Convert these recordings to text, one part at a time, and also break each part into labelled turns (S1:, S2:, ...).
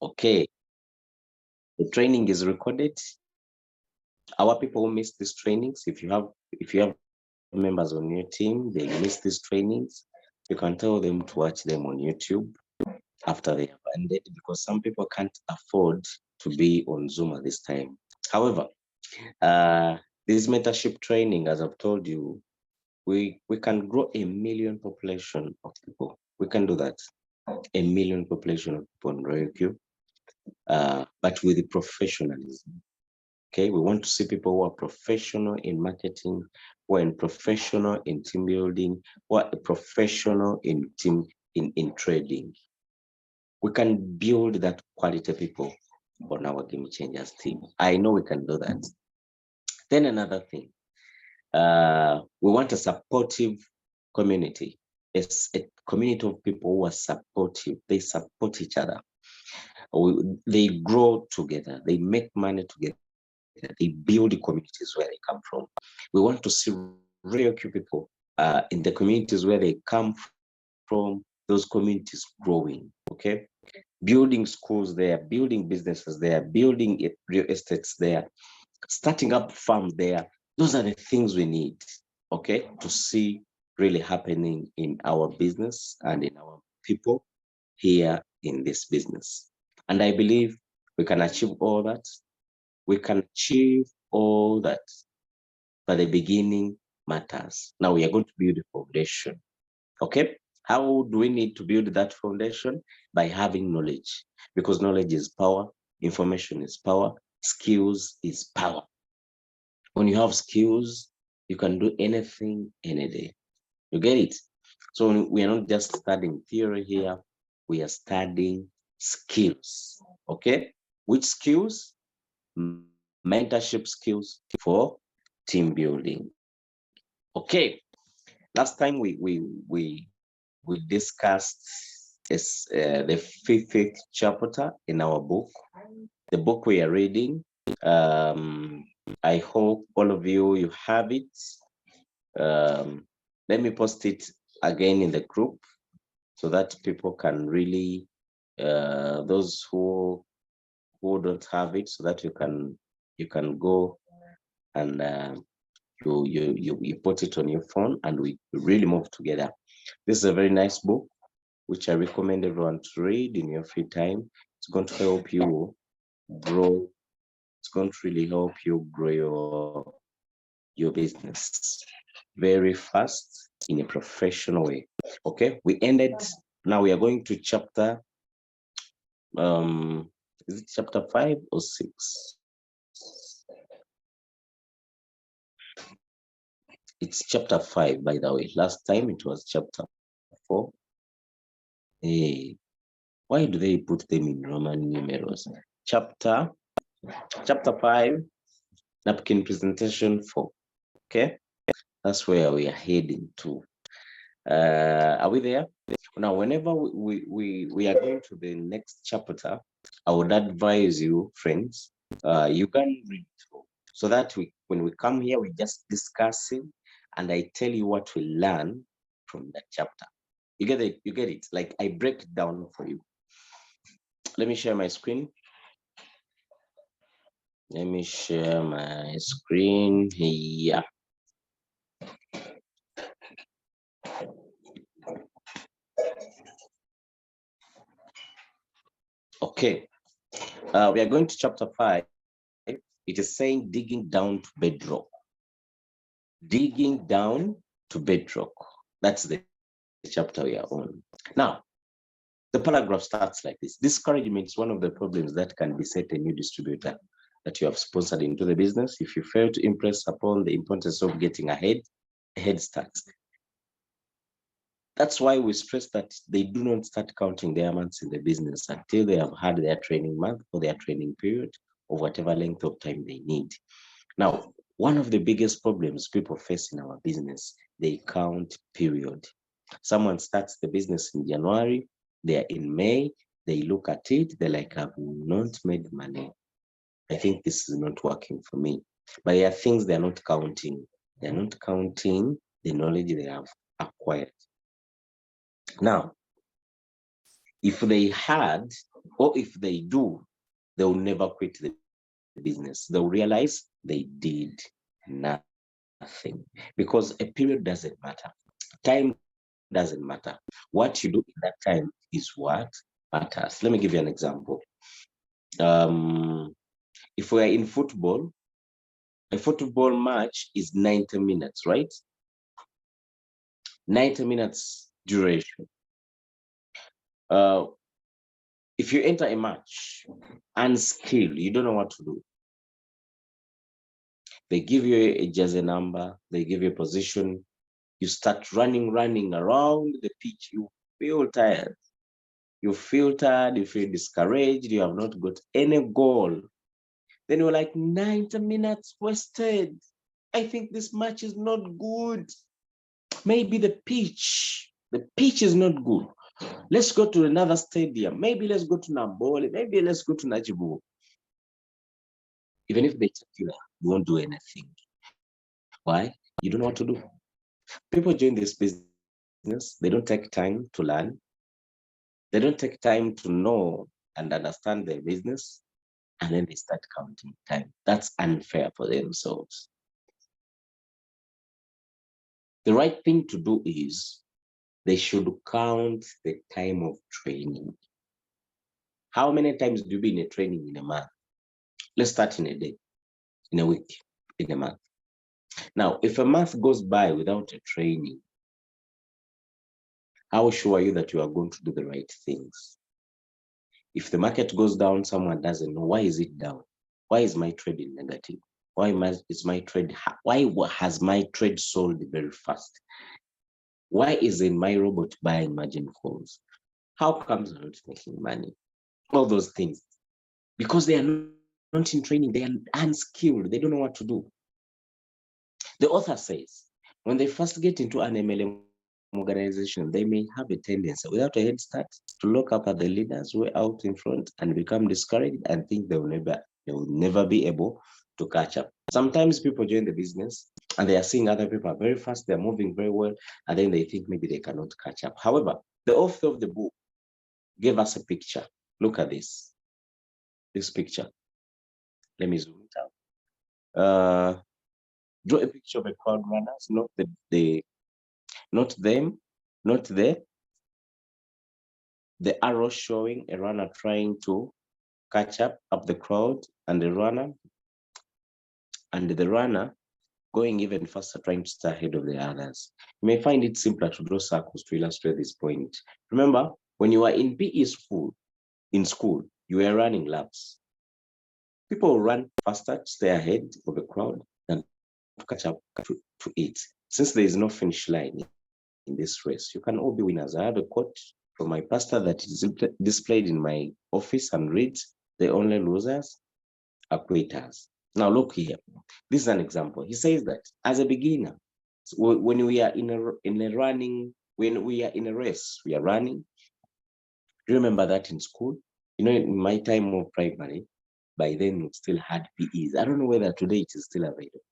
S1: Okay, the training is recorded. Our people who miss these trainings, if you have members on your team, they miss these trainings, you can tell them to watch them on YouTube after they have ended, because some people can't afford to be on Zoom at this time. However, this mentorship training, as I've told you, we can grow a million population of people. We can do that. A million population of people on RoyalQ, but with the professionalism. Okay, we want to see people who are professional in marketing, who are professional in team building, who are professional in trading. We can build that quality people on our Game Changers team. I know we can do that. Then another thing, we want a supportive community. It's a community of people who are supportive. They support each other. They grow together. They make money together. They build the communities where they come from. We want to see real people in the communities where they come from, those communities growing, okay? Building schools there, building businesses there, building real estates there, starting up farms there. Those are the things we need, okay, to see really happening in our business and in our people here in this business. And I believe we can achieve all that. We can achieve all that, but the beginning matters. Now we are going to build a foundation. Okay? How do we need to build that foundation? By having knowledge, because knowledge is power, information is power, skills is power. When you have skills, you can do anything any day. You get it? So we are not just studying theory here, we are studying skills. Okay? Which skills? Mentorship skills for team building. Okay, last time we discussed the fifth chapter in our book, the book we are reading. I hope all of you have it. Let me post it again in the group so that people can really, those who don't have it, so that you can go and you put it on your phone and we really move together. This is a very nice book which I recommend everyone to read in your free time. It's going to help you grow. It's going to really help you grow your business very fast in a professional way. Okay, we ended. Now we are going to chapter is it chapter 5 or 6? It's chapter 5, by the way. Last time it was chapter 4. Hey, why do they put them in Roman numerals? Chapter 5, napkin presentation 4. Okay, that's where we are heading to. Are we there? Now, whenever we are going to the next chapter, I would advise you, friends, you can read through, so that when we come here, we just discuss it, and I tell you what we learn from that chapter. You get it? You get it? Like I break it down for you. Let me share my screen. Let me share my screen here. Okay. We are going to chapter 5. It is saying digging down to bedrock. Digging down to bedrock. That's the chapter we are on. Now, the paragraph starts like this. Discouragement is one of the problems that can beset a new distributor that you have sponsored into the business. If you fail to impress upon the importance of getting a head start. That's why we stress that they do not start counting their months in the business until they have had their training month or their training period or whatever length of time they need. Now, one of the biggest problems people face in our business, they count period. Someone starts the business in January, they are in May, they look at it, they're like, I've not made money. I think this is not working for me. But there are things they're not counting. They're not counting the knowledge they have acquired. Now, if they had Or if they do, they will never quit the business. They'll realize they did nothing, because a period doesn't matter. Time doesn't matter. What you do in that time is what matters. Let me give you an example. If we're in football, a football match is 90 minutes, right? 90 minutes duration. If you enter a match unskilled, you don't know what to do. They give you a jersey number, they give you a position, you start running around the pitch, you feel tired. You feel tired, you feel discouraged, you have not got any goal. Then you're like, 90 minutes wasted. I think this match is not good. Maybe the pitch is not good. Let's go to another stadium. Maybe let's go to Nambole. Maybe let's go to Najibu. Even if they take you, you won't do anything. Why? You don't know what to do. People join this business, they don't take time to learn. They don't take time to know and understand their business, and then they start counting time. That's unfair for themselves. The right thing to do is they should count the time of training. How many times do you be in a training in a month? Let's start in a day, in a week, in a month. Now, if a month goes by without a training, how sure are you that you are going to do the right things? If the market goes down, someone doesn't know, why is it down? Why is my trading negative? Why has my trade sold very fast? Why isn't my robot buying margin calls? How comes I'm not making money? All those things. Because they are not in training, they are unskilled, they don't know what to do. The author says, when they first get into an MLM organization, they may have a tendency, without a head start, to look up at the leaders who are out in front and become discouraged and think they will never be able to catch up. Sometimes people join the business and they are seeing other people are very fast, they're moving very well, and then they think maybe they cannot catch up. However, the author of the book gave us a picture. Look at this picture. Let me zoom it out. Draw a picture of a crowd runners, not the arrow showing a runner trying to catch up the crowd, and the runner going even faster, trying to stay ahead of the others. You may find it simpler to draw circles to illustrate this point. Remember, when you were in PE school, you were running laps. People run faster to stay ahead of the crowd than to catch up to it. Since there is no finish line in this race, you can all be winners. I have a quote from my pastor that is displayed in my office and reads, "The only losers are quitters." Now look here. This is an example. He says that as a beginner, when we are in a race, we are running. Do you remember that in school? In my time of primary, by then we still had PEs. I don't know whether today it is still available.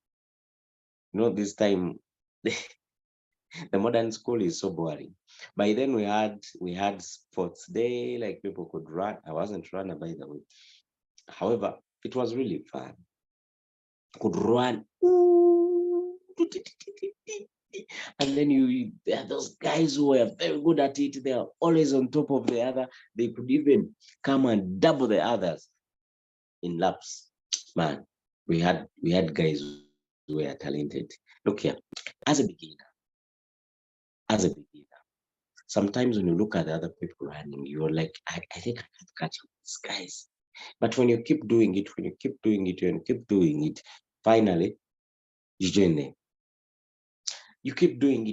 S1: This time the modern school is so boring. By then we had sports day, like people could run. I wasn't runner, by the way. However, it was really fun. Could run. And then there are those guys who are very good at it. They are always on top of the other. They could even come and double the others in laps. Man, we had guys who were talented. Look here, as a beginner, sometimes when you look at the other people running, you're like, I think I can catch up with these guys. But when you keep doing it, finally, you join them. You keep doing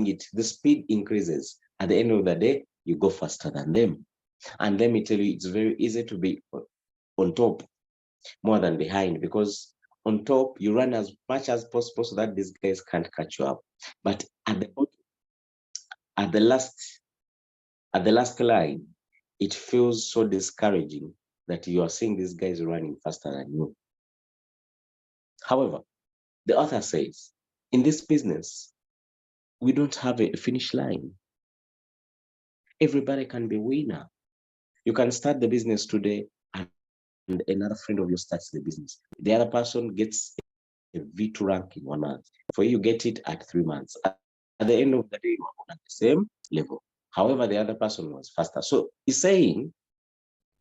S1: it, the speed increases. At the end of the day, you go faster than them. And let me tell you, it's very easy to be on top more than behind, because on top, you run as much as possible so that these guys can't catch you up. But at the bottom, at the last line, it feels so discouraging that you are seeing these guys running faster than you. However, the author says, in this business, we don't have a finish line. Everybody can be winner. You can start the business today and another friend of yours starts the business. The other person gets a V2 rank in 1 month. For you, get it at 3 months. At the end of the day, you are at the same level. However, the other person was faster. So he's saying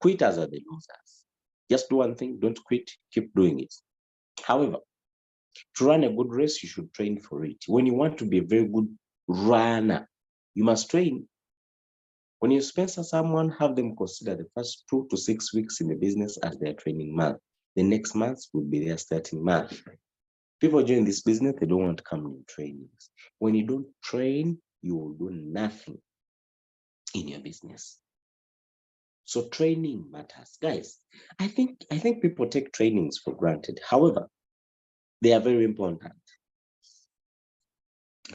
S1: quitters are the losers. Just do one thing, don't quit, keep doing it. However, to run a good race, you should train for it. When you want to be a very good runner, you must train. When you sponsor someone, have them consider the first 2 to 6 weeks in the business as their training month. The next month will be their starting month. People join this business, they don't want to come in trainings. When you don't train, you will do nothing in your business. So training matters. Guys, I think people take trainings for granted. However, they are very important.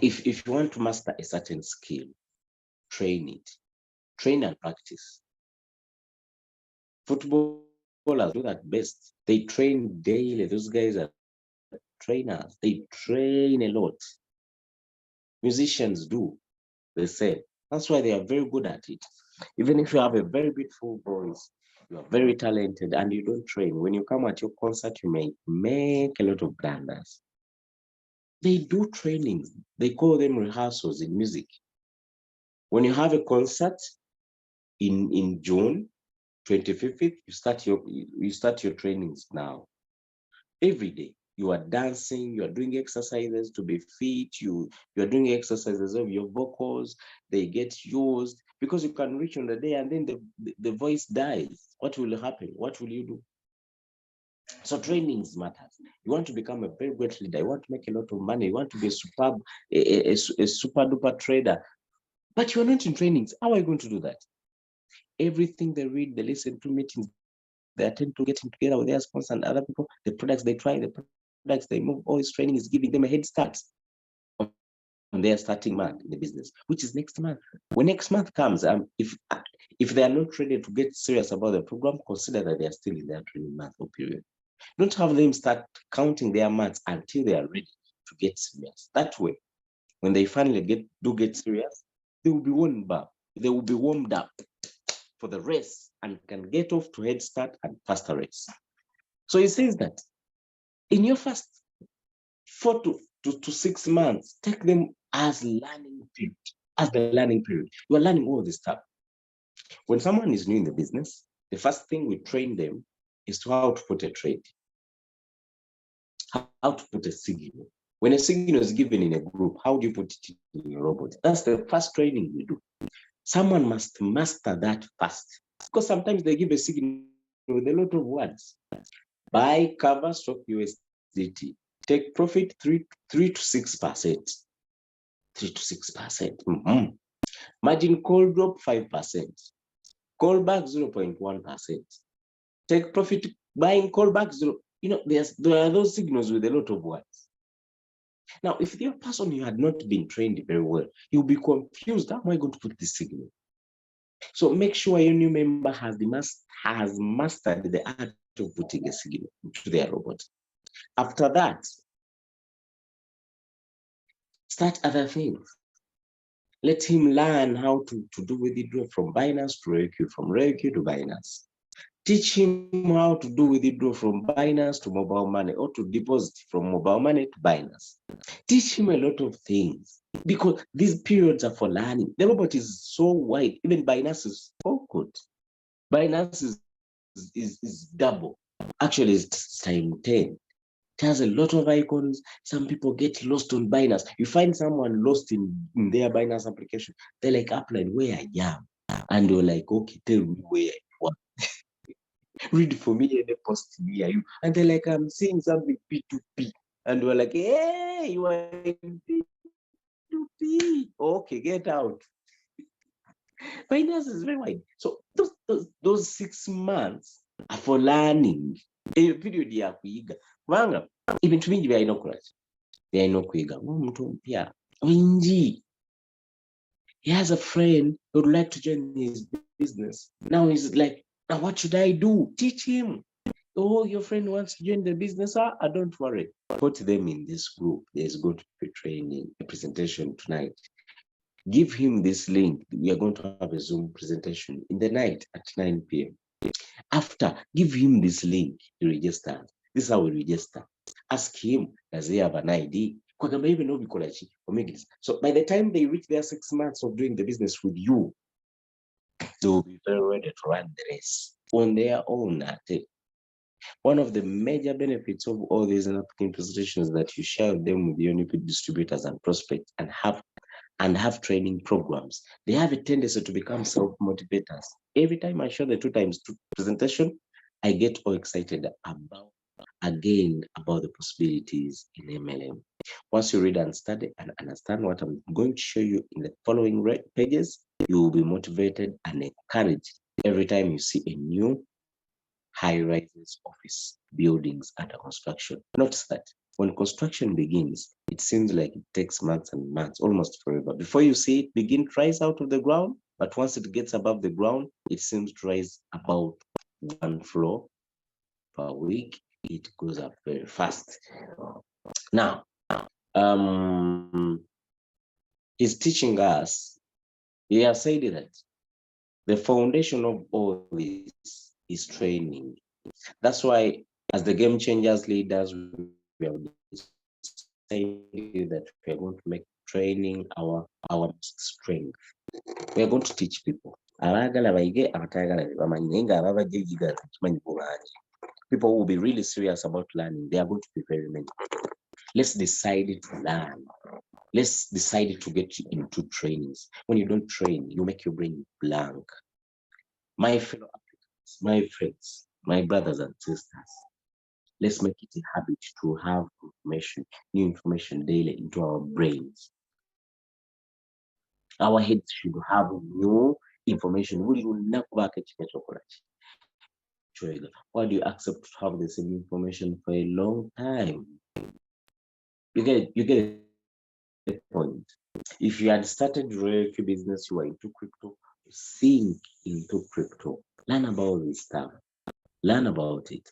S1: If you want to master a certain skill, train it. Train and practice. Footballers do that best. They train daily. Those guys are trainers. They train a lot. Musicians do the same. That's why they are very good at it. Even if you have a very beautiful voice, you are very talented and you don't train, when you come at your concert, you may make a lot of blunders. They do trainings. They call them rehearsals in music. When you have a concert in June 25th, you start your trainings now. Every day you are dancing, you are doing exercises to be fit, you are doing exercises of your vocals, they get used, because you can reach on the day and then the voice dies. What will happen? What will you do? So trainings matters. You want to become a very great leader, you want to make a lot of money, you want to be a super duper trader, but you're not in trainings. How are you going to do that? Everything they read, they listen to meetings, they attend to getting together with their sponsors and other people, the products they try, the products they move, all this training is giving them a head start on their starting month in the business, which is next month. When next month comes, if they are not ready to get serious about the program, consider that they are still in their training month or period. Don't have them start counting their months until they are ready to get serious. That way, when they finally get serious, they will be warmed up. They will be warmed up for the race and can get off to head start and faster race. So he says that in your first 4 to 6 months, take them as learning period, as the learning period. You are learning all this stuff. When someone is new in the business, the first thing we train them is to how to put a trade, how to put a signal. When a signal is given in a group, how do you put it in your robot? That's the first training we do. Someone must master that first, because sometimes they give a signal with a lot of words. Buy, cover, stock USDT. Take profit 3 to 6%. 3 to 6%. Margin call drop 5%. Call back 0.1%. Take profit, buying call back 0. There are those signals with a lot of words. Now, if the person you had not been trained very well, you'll be confused. How am I going to put this signal? So make sure your new member has mastered the art of putting a signal to their robot. After that, start other things. Let him learn how to do withdraw from Binance to RareQ, from RareQ to Binance. Teach him how to do withdraw from Binance to mobile money, or to deposit from mobile money to Binance. Teach him a lot of things, because these periods are for learning. The robot is so wide. Even Binance is so good. Binance is double. Actually, it's time 10. It has a lot of icons. Some people get lost on Binance. You find someone lost in their Binance application. They're like, Upline, where I am. And you're like, okay, tell me where you are. Read for me and post near you. And they're like, I'm seeing something P2P. And we're like, hey, you are in P2P. Okay, get out. Binance is very wide. So those 6 months are for learning. A period ya kuiga. Wanga, ibintu bingi byalina okwiga. Omuntu mpya wingi. He has a friend who would like to join his business. Now he's like, now what should I do? Teach him. Oh, your friend wants to join the business. Don't worry. Put them in this group. There's going to be training, a presentation tonight. Give him this link. We are going to have a Zoom presentation in the night at 9 p.m. After, give him this link. He registers. This is how we register. Ask him, does he have an ID? So by the time they reach their 6 months of doing the business with you, they will be very ready to run the race on their own. One of the major benefits of all these networking presentations is that you share them with your new distributors and prospects and have training programs. They have a tendency to become self-motivators. Every time I show the 2x2 presentation, I get all excited about the possibilities in MLM. Once you read and study and understand what I'm going to show you in the following pages, you will be motivated and encouraged every time you see a new high-rises office buildings under construction. Notice that when construction begins, it seems like it takes months and months, almost forever. Before you see it begin to rise out of the ground, but once it gets above the ground, it seems to rise about 1 floor per week. It goes up very fast. Now, he's teaching us, he has said that the foundation of all this is training. That's why, as the game changers leaders, we have decided that we are going to make training our strength. We are going to teach people. People will be really serious about learning. They are going to be very many. Let's decide to learn. Let's decide to get into trainings. When you don't train, you make your brain blank. My fellow Africans, my friends, my brothers and sisters, let's make it a habit to have new information daily into our brains. Our heads should have new information. Why do you accept to have the same information for a long time? You get the point. If you had started real business, you were into crypto, sink into crypto. Learn about this stuff. Learn about it.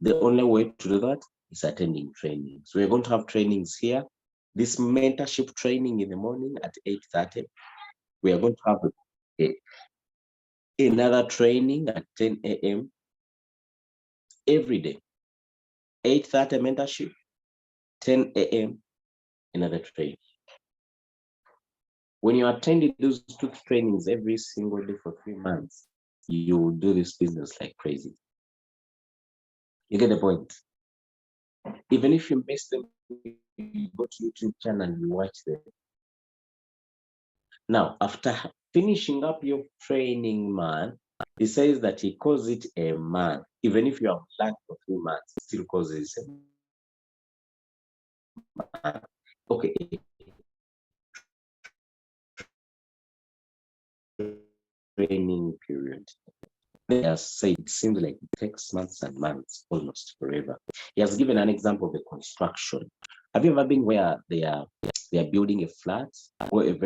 S1: The only way to do that is attending training. So we're going to have trainings here. This mentorship training in the morning at 8:30. We are going to have another training at 10 a.m. every day. 8:30 mentorship, 10 a.m. another training. When you attend those 2 trainings every single day for 3 months, you will do this business like crazy. You get the point? Even if you miss them, you go to YouTube channel and you watch them. Now, after finishing up your training month, he says that he calls it a month. Even if you have learned for 3 months, he still calls it a month. Okay. Training period. They have said it seems like it takes months and months, almost forever. He has given an example of the construction. Have you ever been where they are building a flat or a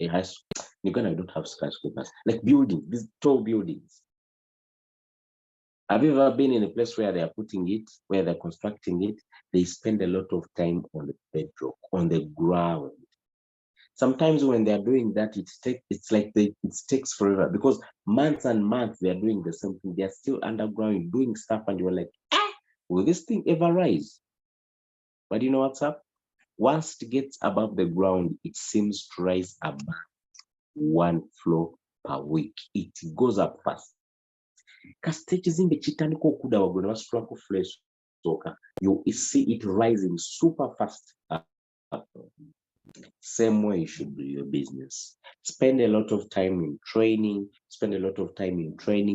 S1: high school? In Uganda, we don't have skyscrapers, like buildings, these tall buildings. Have you ever been in a place where they are putting it, where they're constructing it? They spend a lot of time on the bedrock, on the ground. Sometimes when they are doing that, it takes forever because months and months they are doing the same thing. They are still underground doing stuff, and you're like, will this thing ever rise? But you know what's up? Once it gets above the ground, it seems to rise above 1 floor per week. It goes up fast. You see it rising super fast. Same way you should do your business. Spend a lot of time in training.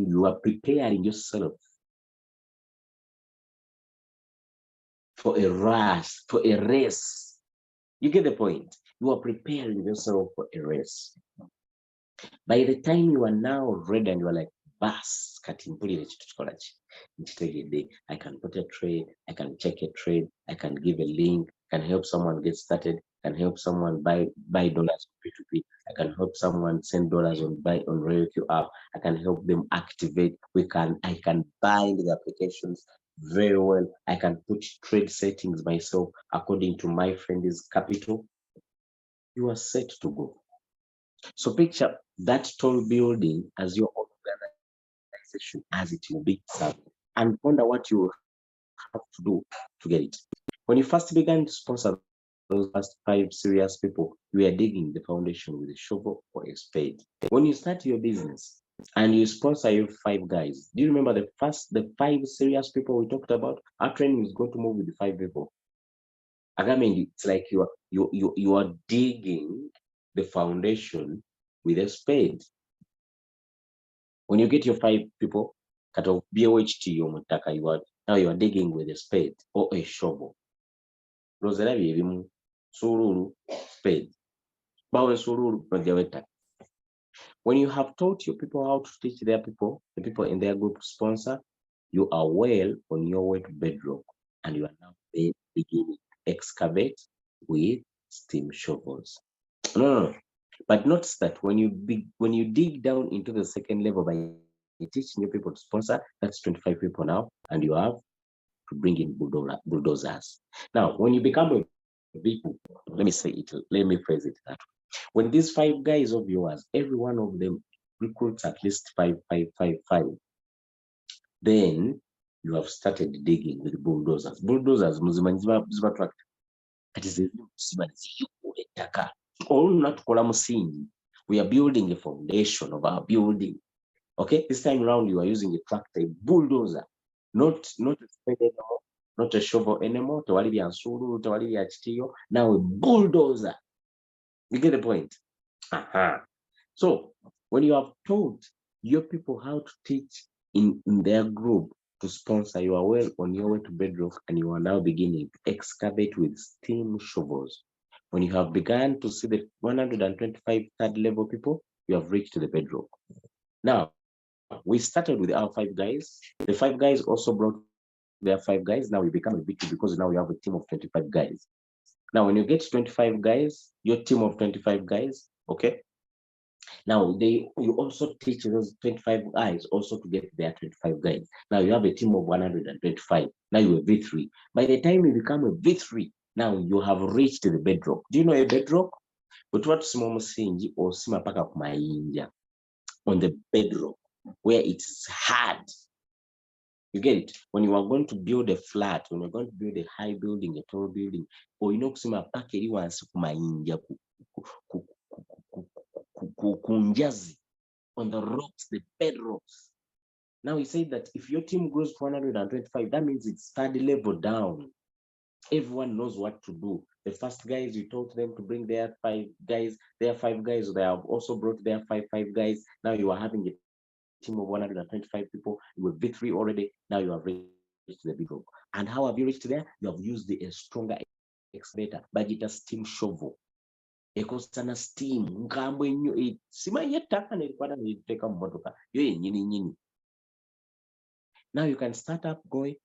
S1: You are preparing yourself for a rush, for a race. You get the point? You are preparing yourself for a race. By the time you are now ready and you are like, bas, I can put a trade, I can check a trade, I can give a link, I can help someone get started, I can help someone buy dollars on P2P, I can help someone send dollars on RailQ app, I can help them activate, I can bind the applications very well, I can put trade settings myself according to my friend's capital. You are set to go. So picture that tall building as your organization as it will be served, and wonder what you have to do to get it. When you first began to sponsor those first 5 serious people, you were digging the foundation with a shovel or a spade. When you start your business and you sponsor your 5 guys, do you remember the 5 serious people we talked about? Our training is going to move with the 5 people. I mean, it's like you are digging the foundation with a spade. When you get your 5 people, cut off BOHT now you are digging with a spade or a shovel. Rosera bimu sururu spade. Bawe sururu project. When you have taught your people how to teach their people, the people in their group to sponsor, you are well on your way to bedrock, and you are now beginning to excavate with steam shovels. No. But notice that when you dig down into the second level by teaching your people to sponsor, that's 25 people now, and you have to bring in bulldozers. Now, when you become a big, let me phrase it that way. When these 5 guys of yours, every one of them recruits at least five, then you have started digging with bulldozers. Bulldozers, muziba tractor. Kati ziba ziyukula ettaka. Olwo tukola musingi. We are building a foundation of our building. Okay, this time around you are using a tractor, a bulldozer, not a spade anymore, not a shovel anymore. Tewali bya nsulu, tewali bya kitiyo. Now a bulldozer. You get the point? So when you have taught your people how to teach in their group to sponsor, you are well on your way to bedrock, and you are now beginning to excavate with steam shovels. When you have begun to see the 125 third level people, you have reached the bedrock. Now, we started with our 5 guys. The 5 guys also brought their 5 guys. Now we become a big team because now we have a team of 25 guys. Now, when you get 25 guys, your team of 25 guys, okay? Now, you also teach those 25 guys also to get their 25 guys. Now, you have a team of 125. Now, you're a V3. By the time you become a V3, now you have reached the bedrock. Do you know a bedrock? But what small musingi or simapaka kumayinja on the bedrock where it's hard. You get it? When you are going to build a flat, when you're going to build a high building, a tall building, or you know simapaka eri wansi kumayinja kunjazi on the rocks, the bedrocks. Now he said that if your team grows to 125, that means it's third level down. Everyone knows what to do. The first guys, you told them to bring their 5 guys, they have also brought their five guys. Now you are having a team of 125 people. You were V3 already. Now you have reached the big group. And how have you reached there? You have used a stronger excavator, budget a steam shovel. Ekosana steam nkambwe nnyo simanyi ettaka nerikwata neriteeka mu mmotoka yo yennyini. Now you can start going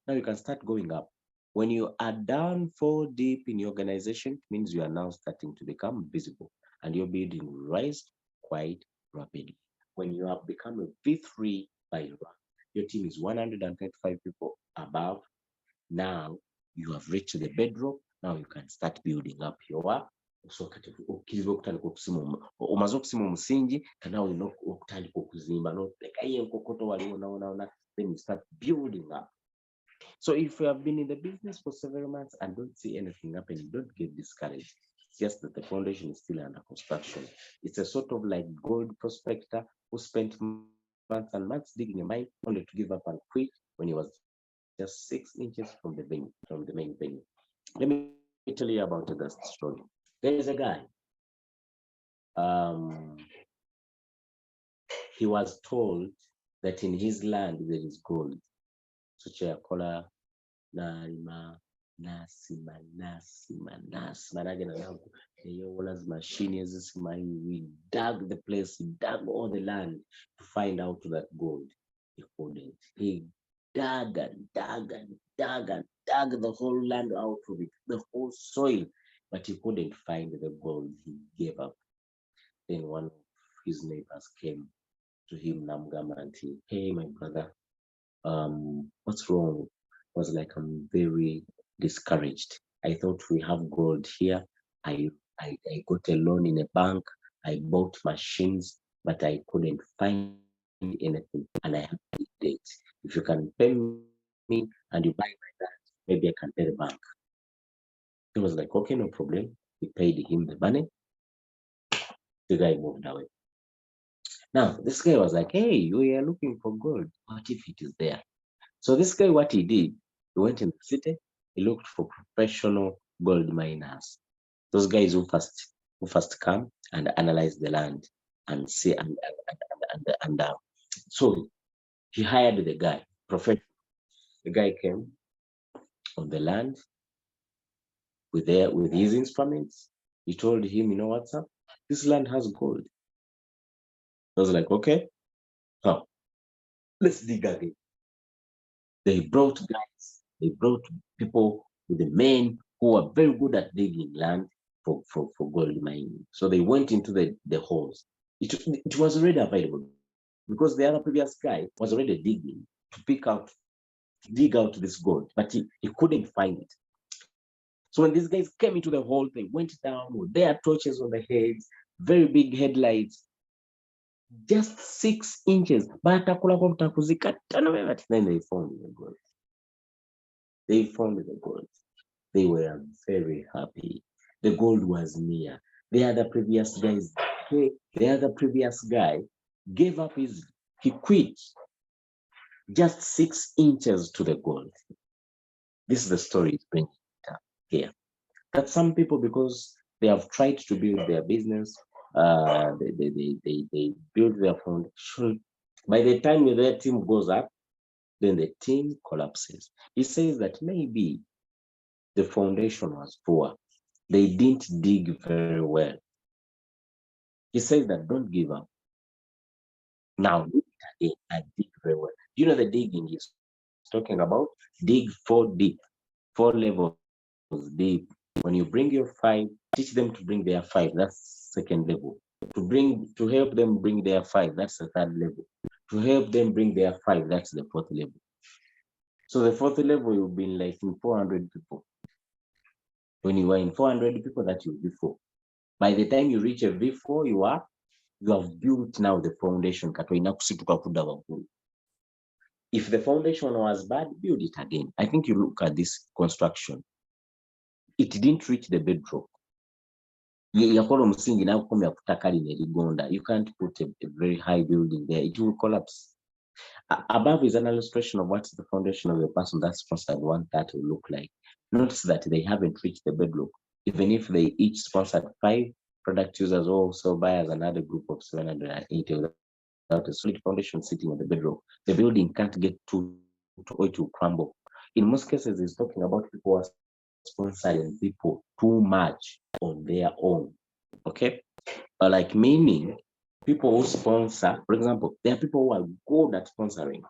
S1: up. When you are down 4 deep in your organization, it means you are now starting to become visible, and your building will rise quite rapidly. When you have become a V3 by rank, your team is 125 people above. Now you have reached the bedrock. Now you can start building up your so kati okkiriza okutandika omaze okusima omusingi kana olina okutandika okuzimba nolekayo enkokoto waliwo nawona, then you start building up. So if you have been in the business for several months and don't see anything happening, don't get discouraged. It's just that the foundation is still under construction. It's a sort of like gold prospector who spent months and months digging a mine only to give up and quit when he was just 6 inches from the main venue. Let me tell you about that story. There is a guy. He was told that in his land there is gold. So Chakola Narima Nasima machines. We dug the place, he dug all the land to find out that gold. He couldn't. He dug the whole land out of it, the whole soil, but he couldn't find the gold. He gave up. Then one of his neighbors came to him, Namgamanti. Hey, my brother, what's wrong? I was like, I'm very discouraged. I thought we have gold here. I got a loan in a bank. I bought machines, but I couldn't find anything, and I have to date. If you can pay me and you buy my land, maybe I can pay the bank. He was like, okay, no problem. We paid him the money. The guy moved away. Now, this guy was like, hey, we are looking for gold. What if it is there? So this guy, what he did, he went in the city, he looked for professional gold miners. Those guys who first come and analyze the land and see and so he hired the guy, professional. The guy came on the land with his instruments. He told him, you know what's up? This land has gold. I was like, okay, huh, let's dig again. They brought guys, they brought people, the men who are very good at digging land for gold mining. So they went into the holes. It was already available because the other previous guy was already digging to dig out this gold, but he couldn't find it. So when these guys came into the whole thing, went down with their torches on the heads, very big headlights, just 6 inches. Then they found the gold. They found the gold. They were very happy. The gold was near. The other previous guy gave up he quit just 6 inches to the gold. This is the story it's bringing here. That some people, because they have tried to build their business, they build their foundation. By the time their team goes up, then the team collapses. He says that maybe the foundation was poor. They didn't dig very well. He says that don't give up. Now do it again and dig very well. You know the digging he's talking about? Dig 4 deep, 4 levels deep. When you bring your 5, teach them to bring their 5. That's second level. To help them bring their 5, that's the third level. To help them bring their 5, that's the fourth level. So the fourth level, you'll be like in 400 people. When you are in 400 people, that you'll be 4. By the time you reach a V4, you have built now the foundation. If the foundation was bad, build it again. I think you look at this construction. It didn't reach the bedrock. You can't put a very high building there. It will collapse. Above is an illustration of what the foundation of the person that's sponsored want that will look like. Notice that they haven't reached the bedrock. Even if they each sponsored 5 product users or also buyers, another group of 780 without a solid foundation sitting on the bedrock, the building can't get to it will crumble. In most cases, he's talking about people who are sponsoring people too much on their own. Okay? Like meaning people who sponsor, for example, there are people who are good at sponsoring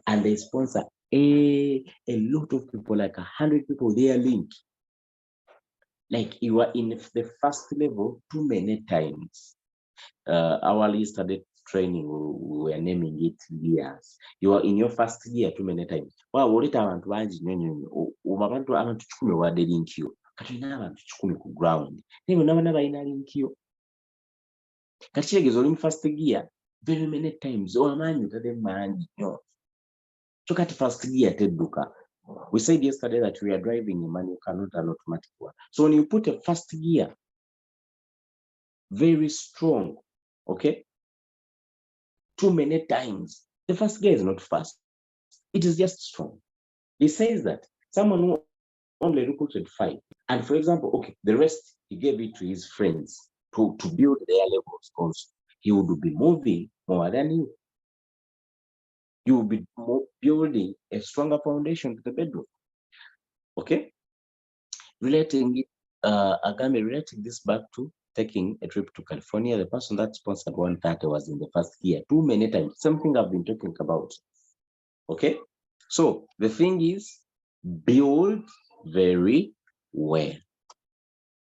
S1: and they sponsor a lot of people, like 100 people, they are linked. Like you are in the first level too many times. Our yesterday training, we were naming it years. You are in your first year too many times. Wow, what abantu bangi abantu 10 wadde link yo. Kati abantu 10 ku ground. Naye bonna balina link yo. Kati kitegeeza oli mu first gear very many times owamaanyi otadde maanyi nnyo. So kati first gear tedduka. We said yesterday that we are driving a manual car, not an automatic one. So when you put a first gear, very strong, okay, too many times, the first gear is not fast. It is just strong. He says that someone who only recruited 5, and for example, okay, the rest he gave it to his friends to build their levels also. He would be moving more than you. You will be building a stronger foundation to the bedrock. Okay? Relating this back to taking a trip to California, the person that sponsored 130 was in the first year too many times. Something I've been talking about. Okay? So the thing is, build very well.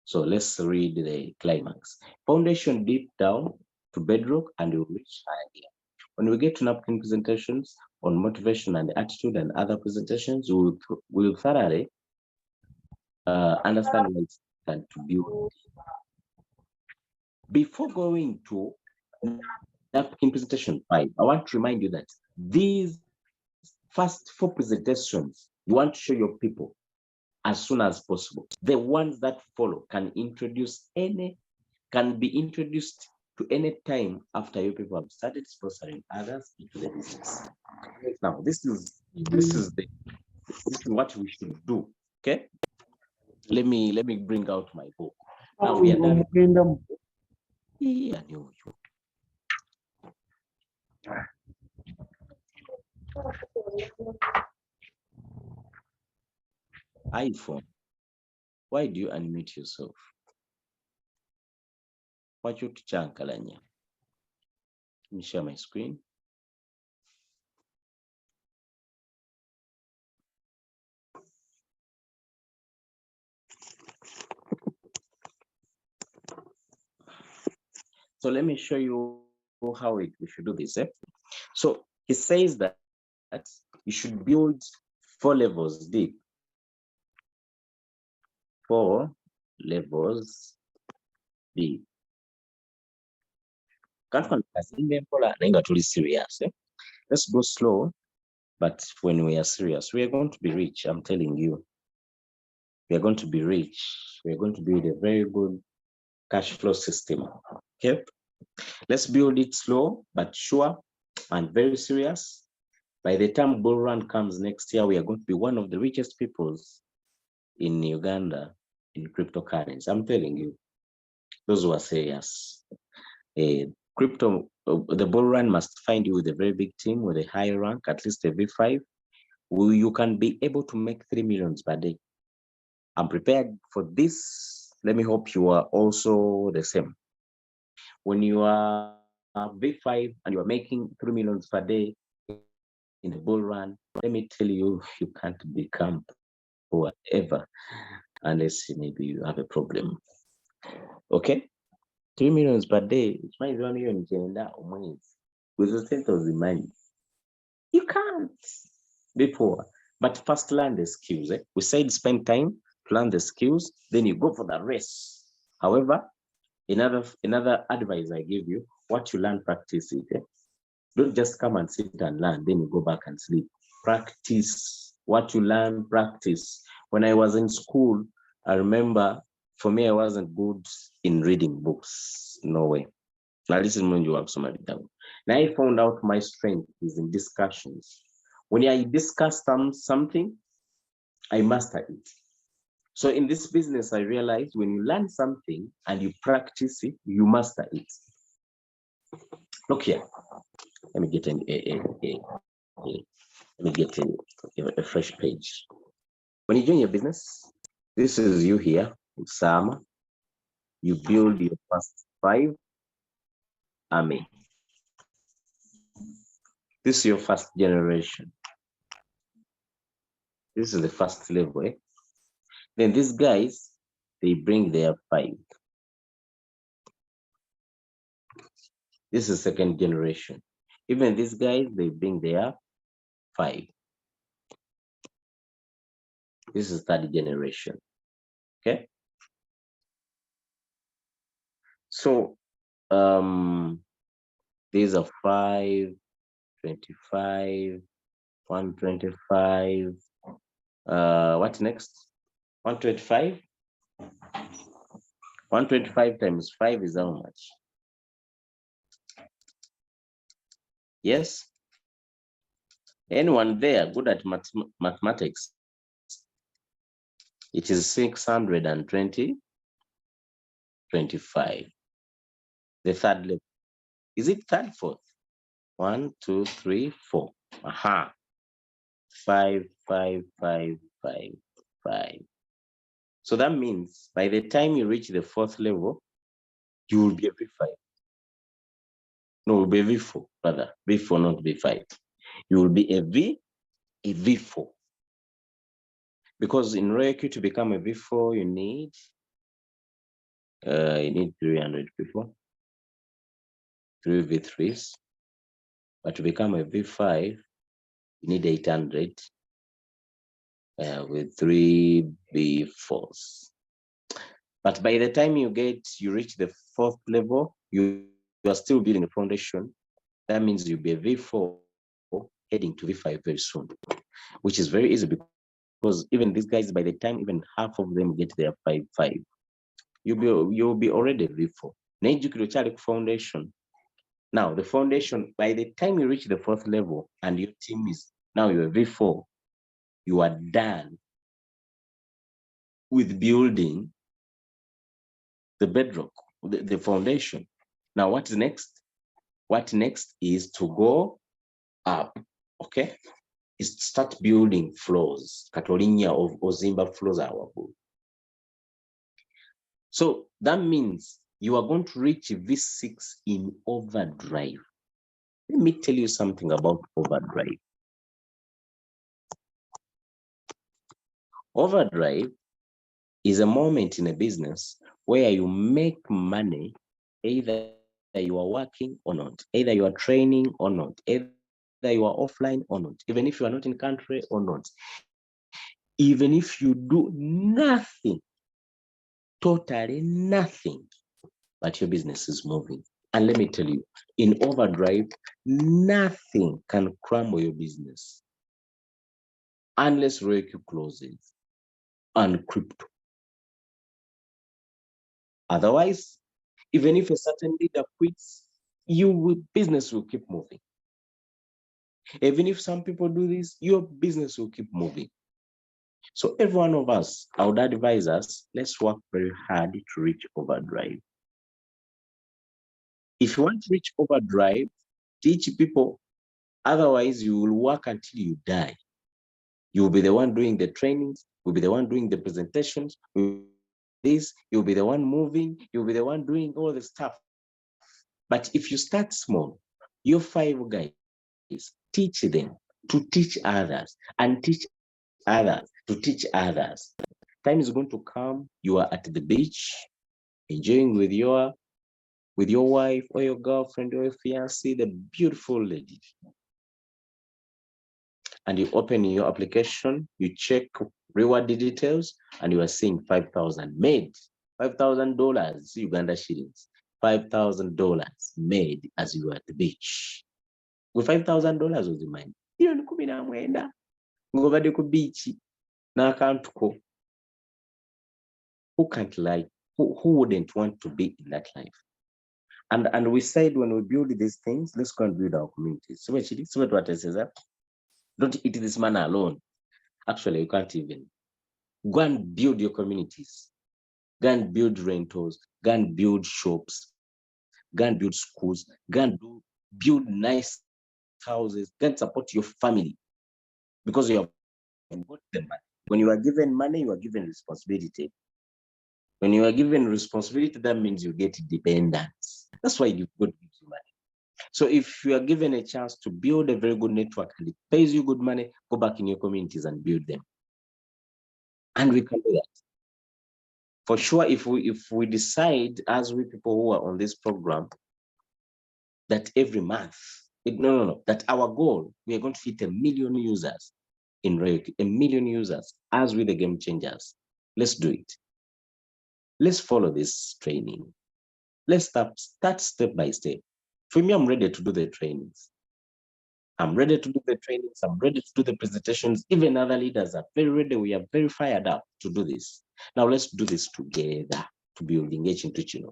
S1: So let's read the climax. Foundation deep down to bedrock and you reach higher. When we get to napkin presentations on motivation and attitude and other presentations, we'll thoroughly understand what it's important to build Before going to napkin presentation 5, I want to remind you that these first 4 presentations, you want to show your people as soon as possible. The ones that follow can be introduced to any time after your people have started sponsoring others into the business. Now, this is what we should do. Okay. Let me bring out my book. Now we are done. Yeah, iPhone. Why do you unmute yourself? What you chankalanya? Let me share my screen. So let me show you how we should do this. So he says that you should build 4 levels deep. 4 levels deep. Serious. Let's go slow, but when we are serious, we are going to be rich. I'm telling you, we are going to be rich. We are going to build a very good cash flow system. Okay, let's build it slow but sure and very serious. By the time bull run comes next year, we are going to be one of the richest peoples in Uganda in cryptocurrency. I'm telling you, those who are serious. Crypto, the bull run must find you with a very big team with a high rank, at least a V5. You can be able to make 3 million per day. I'm prepared for this. Let me hope you are also the same. When you are V5 and you are making 3 million per day in the bull run, let me tell you, you can't become poor ever unless maybe you have a problem. Okay? 3 million per day, it might be 1 million with the state of the money. You can't be poor. But first learn the skills. We said spend time to learn the skills, then you go for the race. However, another advice I give you, what you learn, practice it. Don't just come and sit and learn, then you go back and sleep. Practice what you learn, practice. When I was in school, I remember for me, I wasn't good in reading books. No way. Now listen when you have somebody down. Now I found out my strength is in discussions. When I discuss something, I master it. So in this business, I realized when you learn something and you practice it, you master it. Look here. Let me get a fresh page. When you join your business, this is you here, Usama. You build your first 5 army. This is your first generation. This is the first level. Then these guys, they bring their 5. This is second generation. Even these guys, they bring their 5. This is third generation. Okay. So these are 5, 25, 125. What next? 125. 125 times 5 is how much? Yes. Anyone there good at mathematics? It is 620, 25. The third level. Is it third, fourth? 1, 2, 3, 4. Aha. 5, 5, 5, 5, 5. So that means by the time you reach the 4th level, you will be a V5. No, will be a V4, rather. V4, not V5. You will be a V4. Because in Reiki to become a V4, you need 300 people, 3 V3s. But to become a V5, you need 800 with 3 V4s. But by the time you reach the 4th level, you are still building a foundation. That means you'll be a V4 heading to V5 very soon, which is very easy because even these guys, by the time even half of them get their 5-5, you'll be already V4. Foundation. Now the foundation, by the time you reach the 4th level and your team is now you're V4, you are done with building the bedrock, the foundation. Now what's next? What next is to go up, okay? Is start building floors, Catolinia of Ozimba floors our. So that means you are going to reach V6 in overdrive. Let me tell you something about overdrive. Overdrive is a moment in a business where you make money, either you are working or not, either you are training or not, either you are offline or not, even if you are not in country or not, even if you do nothing, totally nothing, but your business is moving. And let me tell you, in overdrive, nothing can crumble your business unless Roku closes and crypto. Otherwise, even if a certain leader quits, business will keep moving. Even if some people do this, your business will keep moving. So every one of us, I would advise us, let's work very hard to reach overdrive. If you want to reach overdrive, teach people. Otherwise, you will work until you die. You will be the one doing the trainings, you'll be the one doing the presentations, you'll be this, you'll be the one moving, you'll be the one doing all the stuff. But if you start small, your 5 guys, teach them to teach others and teach others to teach others. Time is going to come, you are at the beach, enjoying with your wife or your girlfriend or your fiancé, the beautiful lady. And you open your application, you check reward details, and you are seeing 5,000 made, $5,000 Uganda shillings, $5,000 made as you were at the beach. With $5,000 was in mind. Hiyo ni 19 ngobadde ku beach n'akantu ko. Who can't lie? Who wouldn't want to be in that life? And we said when we build these things, let's go and build our communities. So what I says, don't eat this manna alone. Actually, you can't even. Go and build your communities. Go and build rentals. Go and build shops. Go and build schools. Go and build nice houses. Go and support your family because you have got the money. When you are given money, you are given responsibility. When you are given responsibility, that means you get dependence. That's why you've got to give you money. So if you are given a chance to build a very good network and it pays you good money, go back in your communities and build them. And we can do that. For sure, if we decide as we people who are on this program that every month, that our goal, we are going to hit 1 million users in Reiki, 1 million users as with the game changers. Let's do it. Let's follow this training. Let's start step by step. For me, I'm ready to do the trainings. I'm ready to do the trainings. I'm ready to do the presentations. Even other leaders are very ready. We are very fired up to do this. Now let's do this together to build engaging teaching.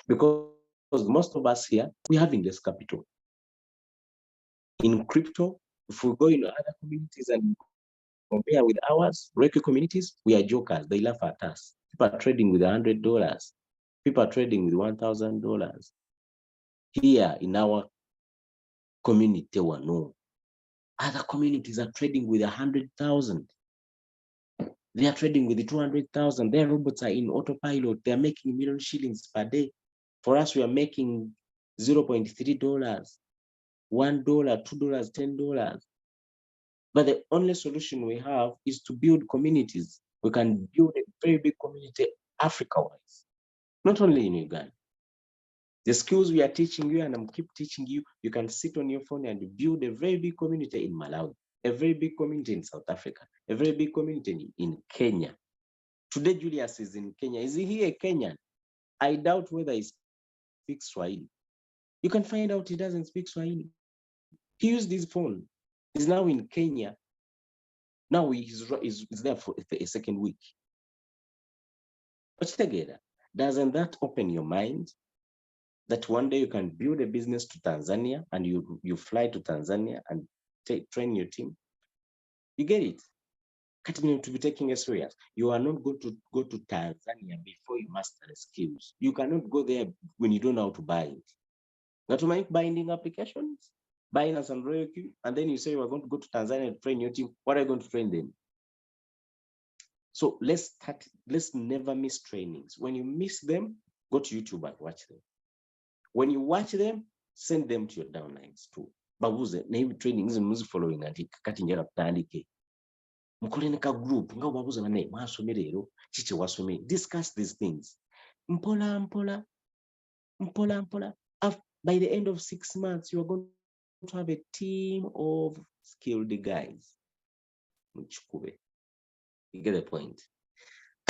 S1: Because most of us here, we have less capital. In crypto, if we go in other communities and compare with ours, Reiki communities, we are jokers. They laugh at us. People are trading with $100. People are trading with $1,000. Here in our community, no. Other communities are trading with 100,000. They are trading with 200,000. Their robots are in autopilot. They are making 1 million shillings per day. For us, we are making $0.3, $1, $2, $10. But the only solution we have is to build communities. We can build a very big community Africa-wise, not only in Uganda. The skills we are teaching you, and I'm keep teaching you, you can sit on your phone and build a very big community in Malawi, a very big community in South Africa, a very big community in Kenya. Today, Julius is in Kenya. Is he a Kenyan? I doubt whether he speaks Swahili. You can find out he doesn't speak Swahili. He used his phone. He's now in Kenya. Now he's there for a second week. But together, doesn't that open your mind that one day you can build a business to Tanzania and you fly to Tanzania and train your team? You get it? To be taking it serious. You are not going to go to Tanzania before you master the skills. You cannot go there when you don't know how to bind. Now to make binding applications, Binance and RoyalQ, and then you say you are going to go to Tanzania and train your team. What are you going to train them? So let's never miss trainings. When you miss them, go to YouTube and watch them. When you watch them, send them to your downlines too. Babuze, na hivi trainings muzi following anti kati njera kutandike. Mkolene ka group, nga babuze bane mwasome rero, chiche wasome. Discuss these things. Mpola. By the end of 6 months, you are going to have a team of skilled guys. You get the point.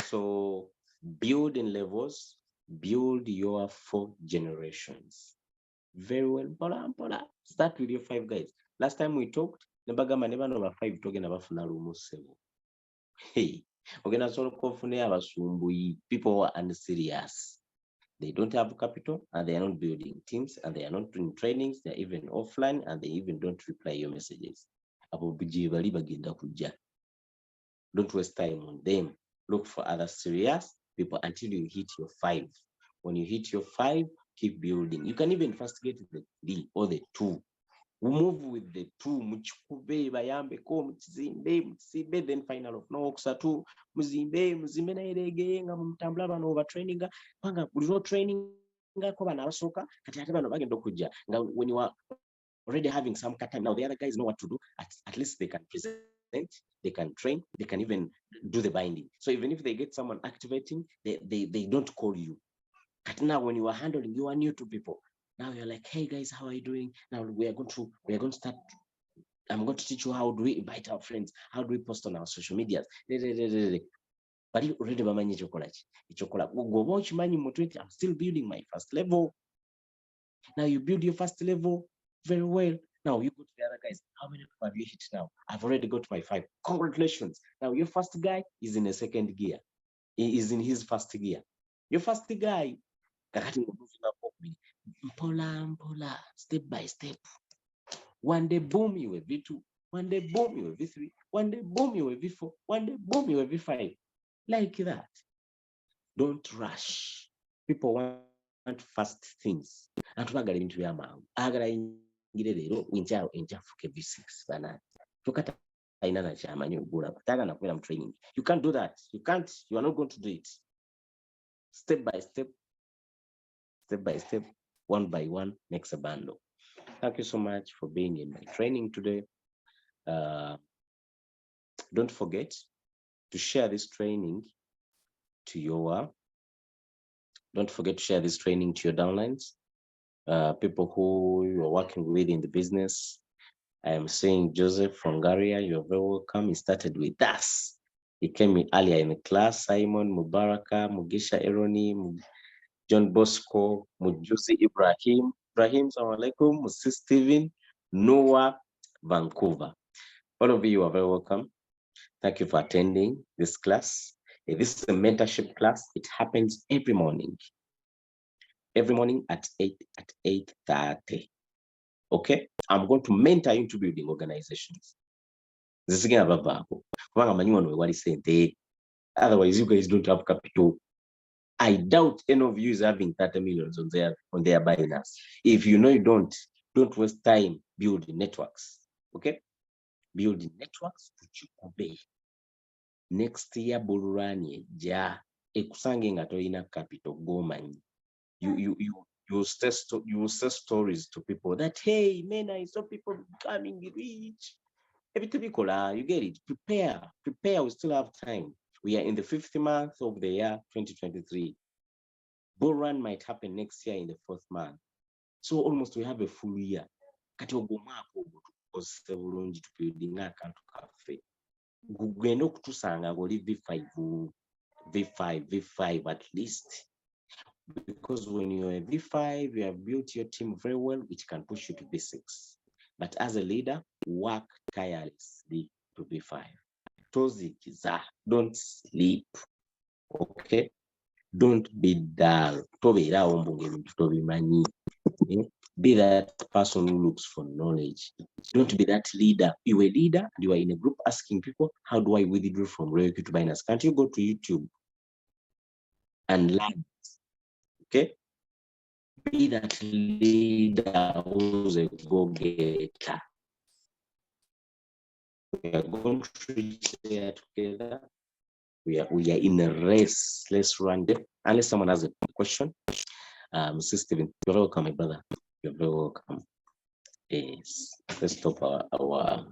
S1: So build in levels, build your 4 generations. Very well. Start with your 5 guys. Last time we talked, never number 5 talking about Funarumo 7. Hey, people are unserious. They don't have capital and they are not building teams and they are not doing trainings. They're even offline and they even don't reply your messages. Don't waste time on them. Look for other serious people until you hit your 5. When you hit your 5, keep building. You can even first get the 3 or the 2. We move with the 2. Muchikube bayambe ko muzimbe then final of no okusatu muzimbe na erege nga mutambula bano overtraining panga buliro training ko bana basoka kati ate bano bagenda okujja nga when you are already having some cut time now the other guys know what to do. At least they can present, they can train, they can even do the binding. So even if they get someone activating, they don't call you. But now when you are handling, you are new to people. Now you're like, hey guys, how are you doing? Now we are going to start. I'm going to teach you how do we invite our friends, how do we post on our social medias. But you already bamanyi chocolate. I'm still building my first level. Now you build your first level very well. Now you go to the other guys. How many people have you hit now? I've already got my 5. Congratulations. Now your first guy is in a second gear. He is in his first gear. Your first guy, mpola, step by step. One day, boom, you have V2. One day, boom, you have V3. One day, boom, you have V4. One day, boom, you have V5. Like that. Don't rush. People want fast things. And to get into your mouth. V6 bana. Training. You can't do that. You are not going to do it. Step by step, one by one, makes a bundle. Thank you so much for being in my training today. Don't forget to share this training to your downlines, people who you are working with in the business. I am saying Joseph from Garia, you're very welcome. He started with us. He came in earlier in the class. Simon, Mubaraka, Mugisha Eroni, John Bosco, Mujuzi Ibrahim, Assalamu alaikum, Musi Steven, Noah, Vancouver. All of you are very welcome. Thank you for attending this class. This is a mentorship class. It happens every morning at 8:30. Okay, I'm going to mentor you into building organizations. Otherwise, you guys don't have capital. I doubt any of you is having 30 millions on their Binance. If you know you don't waste time building networks. Okay, building networks to obey. Next year, Bulurani, ja ekusange nga toyina capital gomanyi. You will say stories to people that, hey, man, I saw people becoming rich. You get it. Prepare. We still have time. We are in the 5th month of the year 2023. Bull run might happen next year in the 4th month. So almost we have a full year. Kati ogomako to building account cafe. Gugendo kutusanga goli V5 V5 at least. Because when you're a V5, you have built your team very well, it can push you to V6. But as a leader, work tirelessly to V5. Tozikiza, don't sleep. Okay? Don't be dull. Be that person who looks for knowledge. Don't be that leader. You're a leader and you are in a group asking people, how do I withdraw from Royalty to Binance? Can't you go to YouTube and learn? Okay? Be that leader who's a go-getter. We are going to reach there together. We are in a race. Let's run there. Unless someone has a question. Mr. Steven, you're welcome, my brother. You're very welcome. Yes. Let's stop our